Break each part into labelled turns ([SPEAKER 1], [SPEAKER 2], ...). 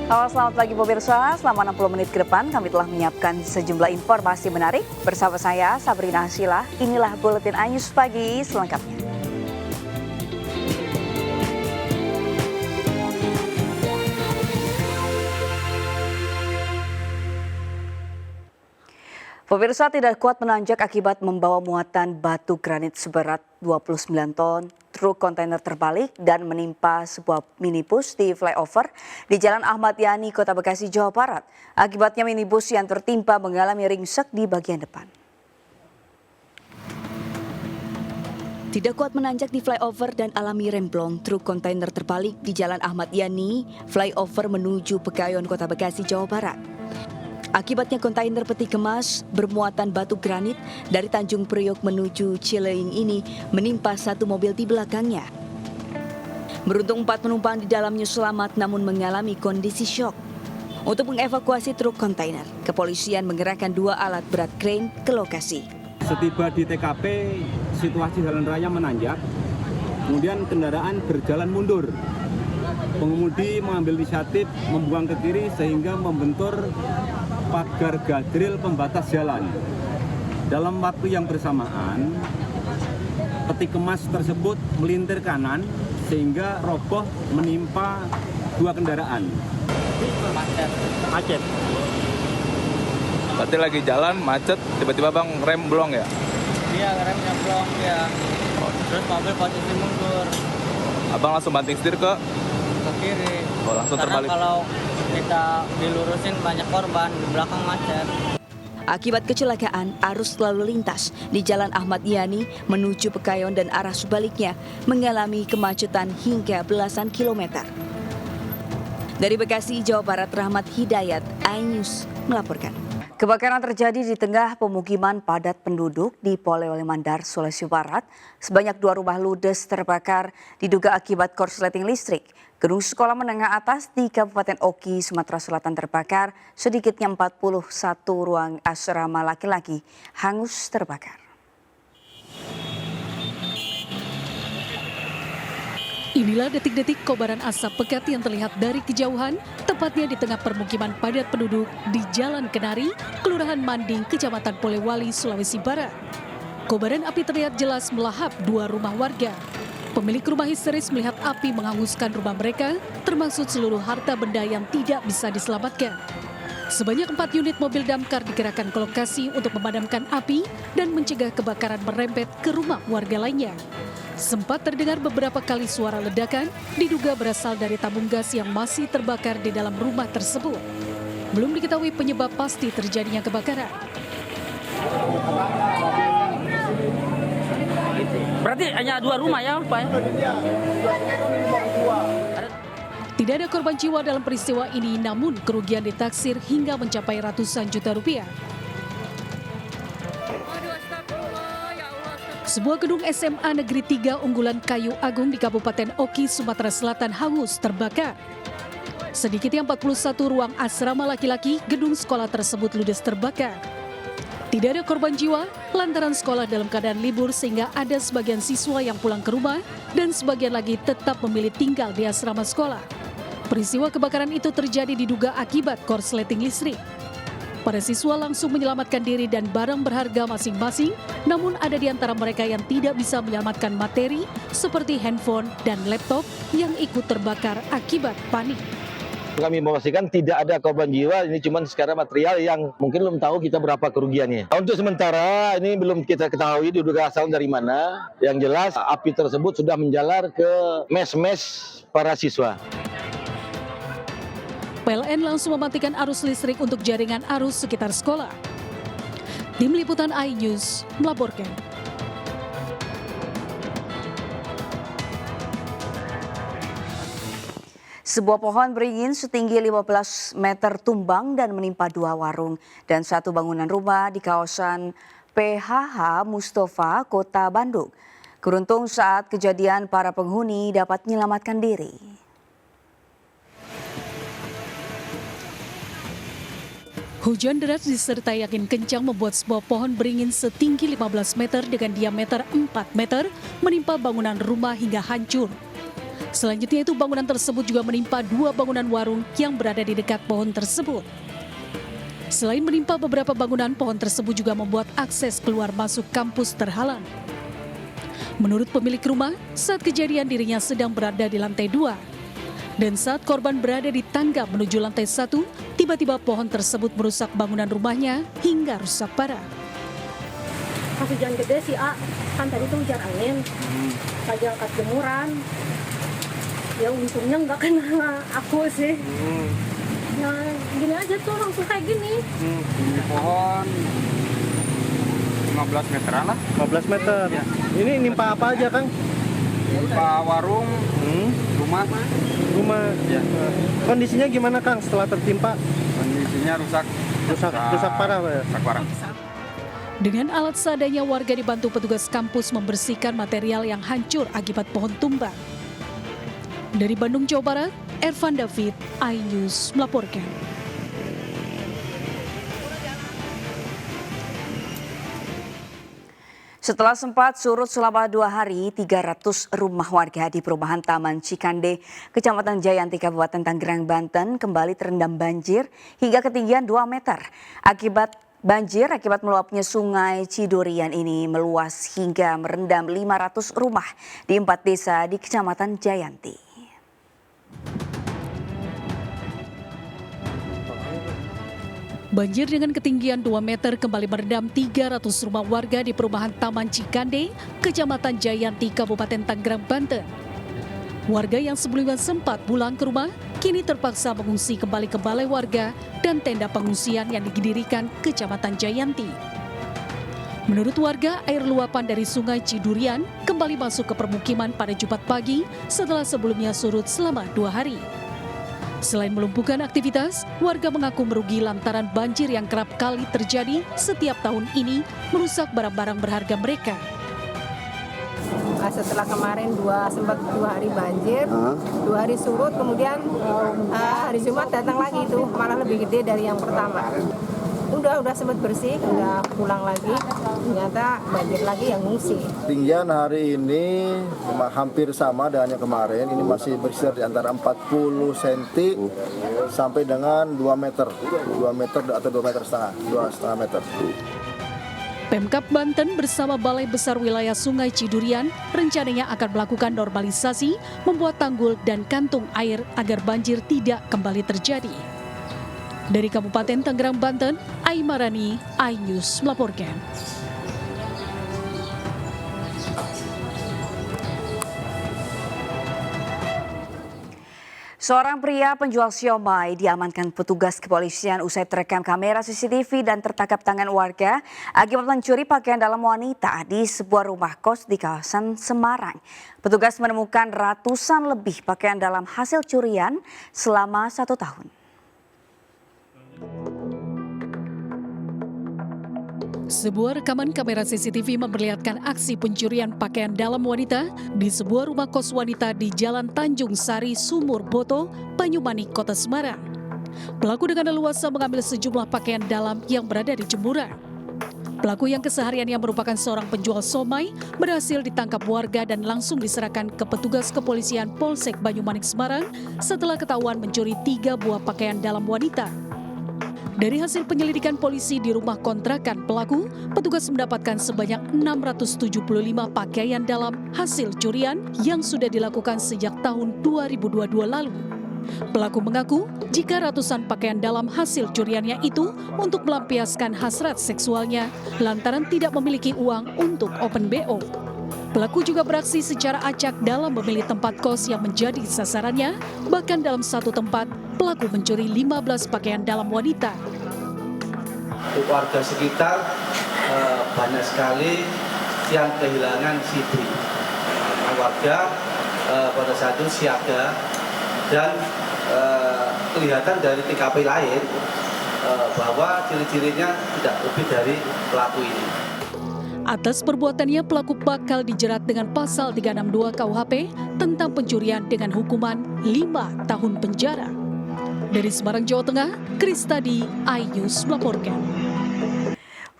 [SPEAKER 1] Halo, selamat pagi pemirsa. Selama 60 menit ke depan kami telah menyiapkan sejumlah informasi menarik. Bersama saya Sabrina Hasila, inilah Buletin Anyus Pagi selengkapnya. Pemirsa, tidak kuat menanjak akibat membawa muatan batu granit seberat 29 ton. Truk kontainer terbalik dan menimpa sebuah minibus di flyover di Jalan Ahmad Yani, Kota Bekasi, Jawa Barat. Akibatnya minibus yang tertimpa mengalami ringsek di bagian depan. Tidak kuat menanjak di flyover dan alami remblong, truk kontainer terbalik di Jalan Ahmad Yani, flyover menuju Pekayon, Kota Bekasi, Jawa Barat. Akibatnya kontainer peti kemas bermuatan batu granit dari Tanjung Priok menuju Cileing ini menimpa satu mobil di belakangnya. Beruntung 4 penumpang di dalamnya selamat namun mengalami kondisi syok. Untuk mengevakuasi truk kontainer, kepolisian mengerahkan 2 alat berat krain ke lokasi.
[SPEAKER 2] Setiba di TKP, situasi jalan raya menanjak, kemudian kendaraan berjalan mundur. Pengemudi mengambil inisiatif membuang ke kiri sehingga membentur pagar gadril pembatas jalan. Dalam waktu yang bersamaan, peti kemas tersebut melintir kanan sehingga roboh menimpa 2 kendaraan. Macet.
[SPEAKER 3] Berarti lagi jalan macet, tiba-tiba bang rem blong ya?
[SPEAKER 4] Iya, remnya blong ya. Terus mobil posisi mundur
[SPEAKER 3] Abang langsung banting setir ke
[SPEAKER 4] kiri.
[SPEAKER 3] Oh, langsung
[SPEAKER 4] Karena
[SPEAKER 3] terbalik.
[SPEAKER 4] kalau kita dilurusin banyak korban, di belakang macet.
[SPEAKER 1] Akibat kecelakaan, arus lalu lintas di Jalan Ahmad Yani menuju Pekayon dan arah sebaliknya mengalami kemacetan hingga belasan kilometer. Dari Bekasi, Jawa Barat, Rahmat Hidayat, iNews melaporkan. Kebakaran terjadi di tengah pemukiman padat penduduk di Polewali Mandar, Sulawesi Barat. Sebanyak 2 rumah ludes terbakar diduga akibat korsleting listrik. Gedung sekolah menengah atas di Kabupaten Oki, Sumatera Selatan terbakar. Sedikitnya 41 ruang asrama laki-laki hangus terbakar.
[SPEAKER 5] Inilah detik-detik kobaran asap pekat yang terlihat dari kejauhan, tepatnya di tengah permukiman padat penduduk di Jalan Kenari, Kelurahan Manding, Kecamatan Polewali, Sulawesi Barat. Kobaran api terlihat jelas melahap 2 rumah warga. Pemilik rumah histeris melihat api menghanguskan rumah mereka, termasuk seluruh harta benda yang tidak bisa diselamatkan. Sebanyak 4 unit mobil damkar dikerahkan ke lokasi untuk memadamkan api dan mencegah kebakaran merembet ke rumah warga lainnya. Sempat terdengar beberapa kali suara ledakan, diduga berasal dari tabung gas yang masih terbakar di dalam rumah tersebut. Belum diketahui penyebab pasti terjadinya kebakaran.
[SPEAKER 6] Berarti hanya 2 rumah ya, Pak?
[SPEAKER 5] Tidak ada korban jiwa dalam peristiwa ini, namun kerugian ditaksir hingga mencapai ratusan juta rupiah. Sebuah gedung SMA Negeri 3 unggulan Kayu Agung di Kabupaten Oki, Sumatera Selatan hangus terbakar. Sedikitnya 41 ruang asrama laki-laki gedung sekolah tersebut ludes terbakar. Tidak ada korban jiwa lantaran sekolah dalam keadaan libur sehingga ada sebagian siswa yang pulang ke rumah dan sebagian lagi tetap memilih tinggal di asrama sekolah. Peristiwa kebakaran itu terjadi diduga akibat korsleting listrik. Para siswa langsung menyelamatkan diri dan barang berharga masing-masing, namun ada di antara mereka yang tidak bisa menyelamatkan materi seperti handphone dan laptop yang ikut terbakar akibat panik.
[SPEAKER 7] Kami memastikan tidak ada korban jiwa, ini cuma sekarang material yang mungkin belum tahu kita berapa kerugiannya. Untuk sementara ini belum kita ketahui diduga asal dari mana. Yang jelas api tersebut sudah menjalar ke mes-mes para siswa.
[SPEAKER 5] PLN langsung mematikan arus listrik untuk jaringan arus sekitar sekolah. Tim Liputan iNews melaporkan.
[SPEAKER 1] Sebuah pohon beringin setinggi 15 meter tumbang dan menimpa 2 warung dan 1 bangunan rumah di kawasan PHH Mustafa, Kota Bandung. Beruntung saat kejadian para penghuni dapat menyelamatkan diri.
[SPEAKER 5] Hujan deras disertai angin kencang membuat sebuah pohon beringin setinggi 15 meter dengan diameter 4 meter menimpa bangunan rumah hingga hancur. Selanjutnya itu bangunan tersebut juga menimpa 2 bangunan warung yang berada di dekat pohon tersebut. Selain menimpa beberapa bangunan, pohon tersebut juga membuat akses keluar masuk kampus terhalang. Menurut pemilik rumah, saat kejadian dirinya sedang berada di lantai 2. Dan saat korban berada di tangga menuju lantai 1, tiba-tiba pohon tersebut merusak bangunan rumahnya hingga rusak parah.
[SPEAKER 8] Pas hujan gede sih, kan tadi tuh hujan angin, lagi angkat jemuran. Ya untungnya nggak kena aku sih. Nah gini aja tuh langsung kayak gini.
[SPEAKER 4] Ini pohon 15 meteran lah.
[SPEAKER 9] 15 meter.
[SPEAKER 4] Ya.
[SPEAKER 9] Ini nimpa apa aja, Kang?
[SPEAKER 4] Nimpa warung, rumah.
[SPEAKER 9] Rumah.
[SPEAKER 4] Ya.
[SPEAKER 9] Kondisinya gimana, Kang, setelah tertimpa?
[SPEAKER 4] Kondisinya rusak
[SPEAKER 9] Rusak parah, Pak, ya?
[SPEAKER 4] Rusak parah.
[SPEAKER 5] Dengan alat seadanya, warga dibantu petugas kampus membersihkan material yang hancur akibat pohon tumbang. Dari Bandung, Jawa Barat, Ervan David, iNews melaporkan.
[SPEAKER 1] Setelah sempat surut selama 2 hari, 300 rumah warga di perumahan Taman Cikande, Kecamatan Jayanti, Kabupaten Tangerang, Banten kembali terendam banjir hingga ketinggian 2 meter. Akibat meluapnya sungai Cidurian ini meluas hingga merendam 500 rumah di 4 desa di Kecamatan Jayanti.
[SPEAKER 5] Banjir dengan ketinggian 2 meter kembali merendam 300 rumah warga di perumahan Taman Cikande, Kecamatan Jayanti, Kabupaten Tangerang, Banten. Warga yang sebelumnya sempat pulang ke rumah, kini terpaksa mengungsi kembali ke balai warga dan tenda pengungsian yang didirikan Kecamatan Jayanti. Menurut warga, air luapan dari sungai Cidurian kembali masuk ke permukiman pada Jumat pagi setelah sebelumnya surut selama 2 hari. Selain melumpuhkan aktivitas, warga mengaku merugi lantaran banjir yang kerap kali terjadi setiap tahun ini merusak barang-barang berharga mereka.
[SPEAKER 8] Setelah kemarin sempat 2 hari banjir, 2 hari surut, kemudian hari Jumat datang lagi itu malah lebih gede dari yang pertama. Udah sempat bersih, udah pulang lagi, ternyata banjir lagi yang ngungsi.
[SPEAKER 10] Tinggian hari ini hampir sama dengan yang kemarin, ini masih berkisar di antara 40 cm sampai dengan 2 meter atau 2,5 meter, 2,5 meter.
[SPEAKER 5] Pemkab Banten bersama Balai Besar Wilayah Sungai Cidurian rencananya akan melakukan normalisasi, membuat tanggul dan kantung air agar banjir tidak kembali terjadi. Dari Kabupaten Tangerang, Banten, Aimarani, iNews melaporkan.
[SPEAKER 1] Seorang pria penjual siomay diamankan petugas kepolisian usai terekam kamera CCTV dan tertangkap tangan warga akibat mencuri pakaian dalam wanita di sebuah rumah kos di kawasan Semarang. Petugas menemukan ratusan lebih pakaian dalam hasil curian selama 1 tahun.
[SPEAKER 5] Sebuah rekaman kamera CCTV memperlihatkan aksi pencurian pakaian dalam wanita di sebuah rumah kos wanita di Jalan Tanjung Sari, Sumur Boto, Banyumanik, Kota Semarang. Pelaku dengan leluasa mengambil sejumlah pakaian dalam yang berada di jemuran. Pelaku yang kesehariannya merupakan seorang penjual somai berhasil ditangkap warga dan langsung diserahkan ke petugas kepolisian Polsek Banyumanik, Semarang setelah ketahuan mencuri 3 buah pakaian dalam wanita. Dari hasil penyelidikan polisi di rumah kontrakan pelaku, petugas mendapatkan sebanyak 675 pakaian dalam hasil curian yang sudah dilakukan sejak tahun 2022 lalu. Pelaku mengaku jika ratusan pakaian dalam hasil curiannya itu untuk melampiaskan hasrat seksualnya lantaran tidak memiliki uang untuk open BO. Pelaku juga beraksi secara acak dalam memilih tempat kos yang menjadi sasarannya, bahkan dalam satu tempat pelaku mencuri 15 pakaian dalam wanita.
[SPEAKER 11] Warga sekitar banyak sekali yang kehilangan CD. Warga pada saat itu siaga dan kelihatan dari TKP lain bahwa ciri-cirinya tidak lebih dari pelaku ini.
[SPEAKER 5] Atas perbuatannya, pelaku bakal dijerat dengan pasal 362 KUHP tentang pencurian dengan hukuman 5 tahun penjara. Dari Semarang, Jawa Tengah, Kristadi, iNews melaporkan.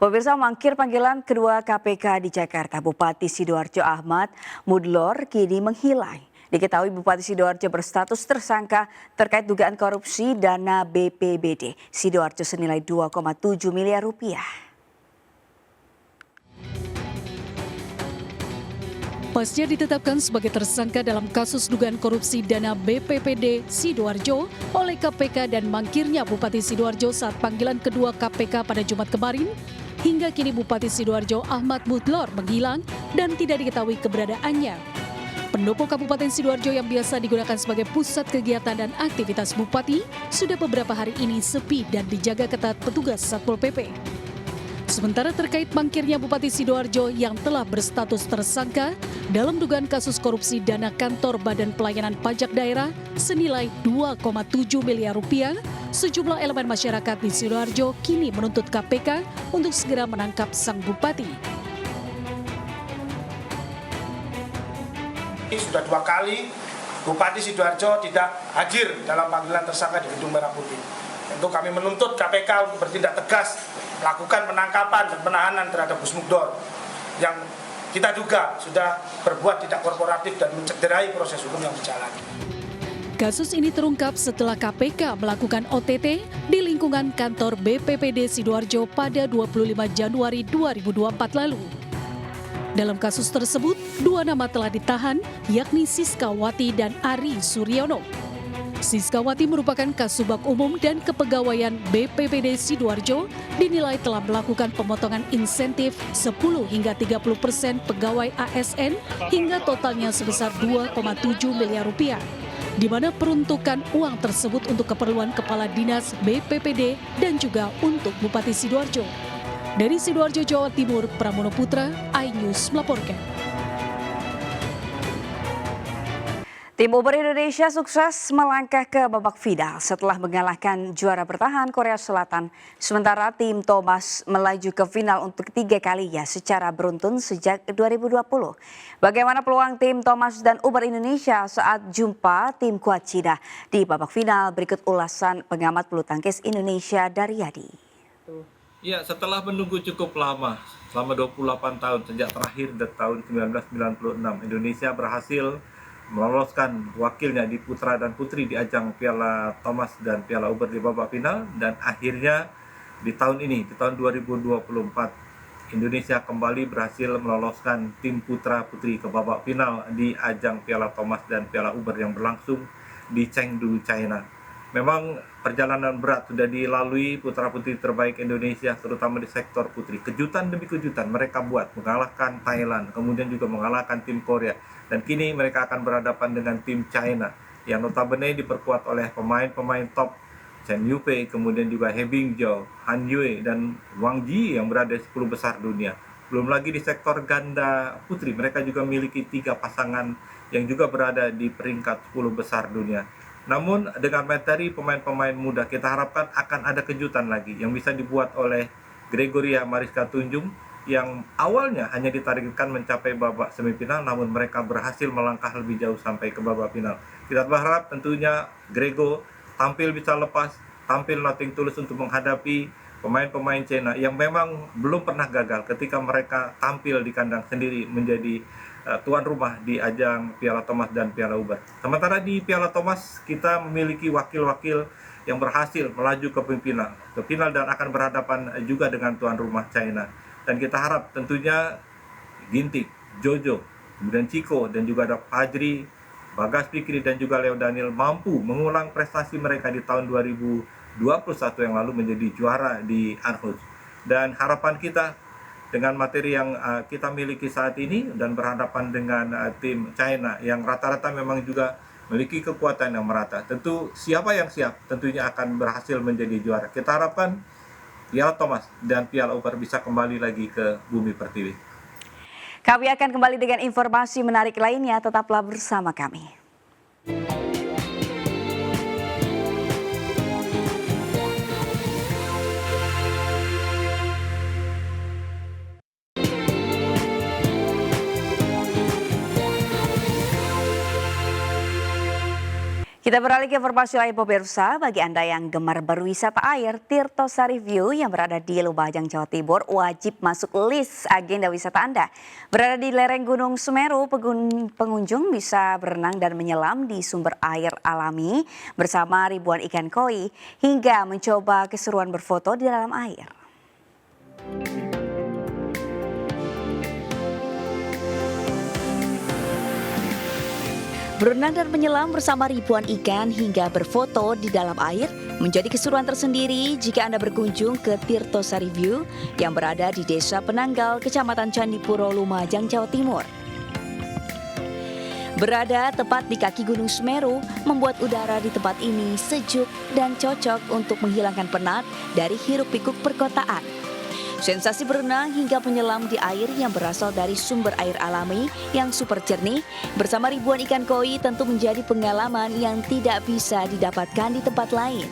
[SPEAKER 1] Pemirsa, mangkir panggilan kedua KPK di Jakarta, Bupati Sidoarjo Ahmad Mudlor kini menghilang. Diketahui Bupati Sidoarjo berstatus tersangka terkait dugaan korupsi dana BPBD Sidoarjo senilai 2,7 miliar rupiah.
[SPEAKER 5] Pasca ditetapkan sebagai tersangka dalam kasus dugaan korupsi dana BPBD Sidoarjo oleh KPK dan mangkirnya Bupati Sidoarjo saat panggilan kedua KPK pada Jumat kemarin, hingga kini Bupati Sidoarjo Ahmad Mudlor menghilang dan tidak diketahui keberadaannya. Pendopo Kabupaten Sidoarjo yang biasa digunakan sebagai pusat kegiatan dan aktivitas Bupati sudah beberapa hari ini sepi dan dijaga ketat petugas Satpol PP. Sementara terkait mangkirnya Bupati Sidoarjo yang telah berstatus tersangka dalam dugaan kasus korupsi dana kantor Badan Pelayanan Pajak Daerah senilai 2,7 miliar rupiah, sejumlah elemen masyarakat di Sidoarjo kini menuntut KPK untuk segera menangkap sang bupati.
[SPEAKER 12] Sudah 2 kali Bupati Sidoarjo tidak hadir dalam panggilan tersangka di Gedung Merah Putih. Tentu kami menuntut KPK untuk bertindak tegas melakukan penangkapan dan penahanan terhadap Gus Mugdor yang kita duga sudah berbuat tidak korporatif dan mencederai proses hukum yang berjalan.
[SPEAKER 5] Kasus ini terungkap setelah KPK melakukan OTT di lingkungan kantor BPBD Sidoarjo pada 25 Januari 2024 lalu. Dalam kasus tersebut, 2 nama telah ditahan, yakni Siskawati dan Ari Suryono. Siskawati merupakan Kasubag Umum dan Kepegawaian BPBD Sidoarjo dinilai telah melakukan pemotongan insentif 10 hingga 30% pegawai ASN hingga totalnya sebesar 2,7 miliar rupiah, di mana peruntukan uang tersebut untuk keperluan Kepala Dinas BPBD dan juga untuk Bupati Sidoarjo. Dari Sidoarjo, Jawa Timur, Pramono Putra, iNews melaporkan.
[SPEAKER 1] Tim Uber Indonesia sukses melangkah ke babak final setelah mengalahkan juara bertahan Korea Selatan. Sementara tim Thomas melaju ke final untuk 3 kalinya secara beruntun sejak 2020. Bagaimana peluang tim Thomas dan Uber Indonesia saat jumpa tim kuat Cina di babak final? Berikut ulasan pengamat bulu tangkis Indonesia Daryadi.
[SPEAKER 13] Ya, setelah menunggu cukup lama, selama 28 tahun sejak terakhir di tahun 1996, Indonesia berhasil meloloskan wakilnya di putra dan putri di ajang Piala Thomas dan Piala Uber di babak final, dan akhirnya di tahun ini, di tahun 2024, Indonesia kembali berhasil meloloskan tim putra putri ke babak final di ajang Piala Thomas dan Piala Uber yang berlangsung di Chengdu, China. Memang perjalanan berat sudah dilalui putra putri terbaik Indonesia, terutama di sektor putri. Kejutan demi kejutan mereka buat, mengalahkan Thailand, kemudian juga mengalahkan tim Korea. Dan kini mereka akan berhadapan dengan tim China yang notabene diperkuat oleh pemain-pemain top Chen Yufei, kemudian juga He Bingjiu, Han Yue, dan Wang Ji yang berada di 10 besar dunia. Belum lagi di sektor ganda putri, mereka juga memiliki 3 pasangan yang juga berada di peringkat 10 besar dunia. Namun dengan materi pemain-pemain muda, kita harapkan akan ada kejutan lagi yang bisa dibuat oleh Gregoria Mariska Tunjung yang awalnya hanya ditargetkan mencapai babak semifinal, namun mereka berhasil melangkah lebih jauh sampai ke babak final. Kita berharap tentunya Grego tampil bisa lepas, tampil nothing tulus untuk menghadapi pemain-pemain China yang memang belum pernah gagal ketika mereka tampil di kandang sendiri menjadi tuan rumah di ajang Piala Thomas dan Piala Uber. Sementara di Piala Thomas kita memiliki wakil-wakil yang berhasil melaju ke final dan akan berhadapan juga dengan tuan rumah China. Dan kita harap tentunya Ginting, Jojo, kemudian Chico, dan juga ada Fajri, Bagas Fikri, dan juga Leo Daniel mampu mengulang prestasi mereka di tahun 2021 yang lalu menjadi juara di Aarhus. Dan harapan kita dengan materi yang kita miliki saat ini dan berhadapan dengan tim China yang rata-rata memang juga memiliki kekuatan yang merata. Tentu siapa yang siap tentunya akan berhasil menjadi juara. Kita harapkan Piala Thomas dan Piala Uber bisa kembali lagi ke bumi pertiwi.
[SPEAKER 1] Kami akan kembali dengan informasi menarik lainnya, tetaplah bersama kami. Kita beralih ke informasi lain pemirsa. Bagi Anda yang gemar berwisata air, Tirto Sari View yang berada di Lumajang, Jawa Timur wajib masuk list agenda wisata Anda. Berada di lereng Gunung Semeru, pengunjung bisa berenang dan menyelam di sumber air alami bersama ribuan ikan koi hingga mencoba keseruan berfoto di dalam air. Berenang dan menyelam bersama ribuan ikan hingga berfoto di dalam air menjadi keseruan tersendiri jika Anda berkunjung ke Tirto Sari View yang berada di Desa Penanggal, Kecamatan Candipuro, Lumajang, Jawa Timur. Berada tepat di kaki Gunung Semeru membuat udara di tempat ini sejuk dan cocok untuk menghilangkan penat dari hiruk-pikuk perkotaan. Sensasi berenang hingga menyelam di air yang berasal dari sumber air alami yang super jernih bersama ribuan ikan koi tentu menjadi pengalaman yang tidak bisa didapatkan di tempat lain.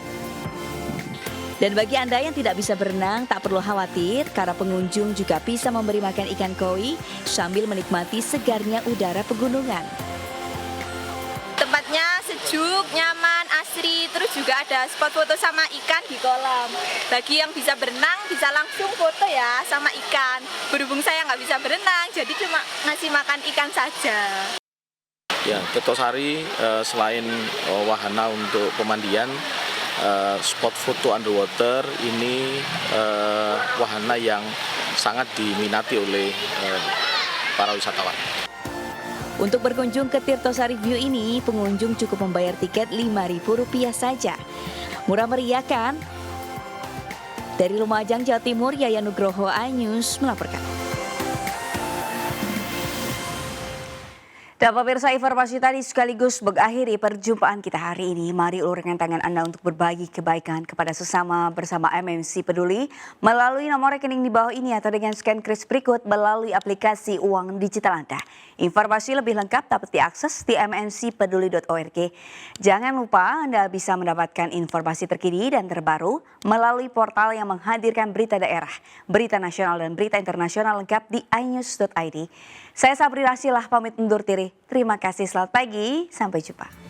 [SPEAKER 1] Dan bagi Anda yang tidak bisa berenang, tak perlu khawatir karena pengunjung juga bisa memberi makan ikan koi sambil menikmati segarnya udara pegunungan.
[SPEAKER 14] Tempatnya sejuk, nyaman, asri, terus juga ada spot foto sama ikan di kolam. Bagi yang bisa berenang, bisa langsung foto ya sama ikan. Berhubung saya nggak bisa berenang, jadi cuma ngasih makan ikan saja.
[SPEAKER 15] Ya, Tirto Sari selain wahana untuk pemandian, spot foto underwater ini wahana yang sangat diminati oleh para wisatawan.
[SPEAKER 1] Untuk berkunjung ke Tirto Sari View ini, pengunjung cukup membayar tiket Rp5.000 saja. Murah meriah kan? Dari Lumajang, Jawa Timur, Yayan Nugroho, iNews melaporkan. Dan pemirsa, informasi tadi sekaligus mengakhiri perjumpaan kita hari ini. Mari ulurkan tangan Anda untuk berbagi kebaikan kepada sesama bersama MMC Peduli melalui nomor rekening di bawah ini atau dengan scan kris berikut melalui aplikasi uang digital Anda. Informasi lebih lengkap dapat diakses di mmcpeduli.org. Jangan lupa Anda bisa mendapatkan informasi terkini dan terbaru melalui portal yang menghadirkan berita daerah, berita nasional dan berita internasional lengkap di inews.id. Saya Sabri Rasilah pamit undur diri. Terima kasih, selamat pagi, sampai jumpa.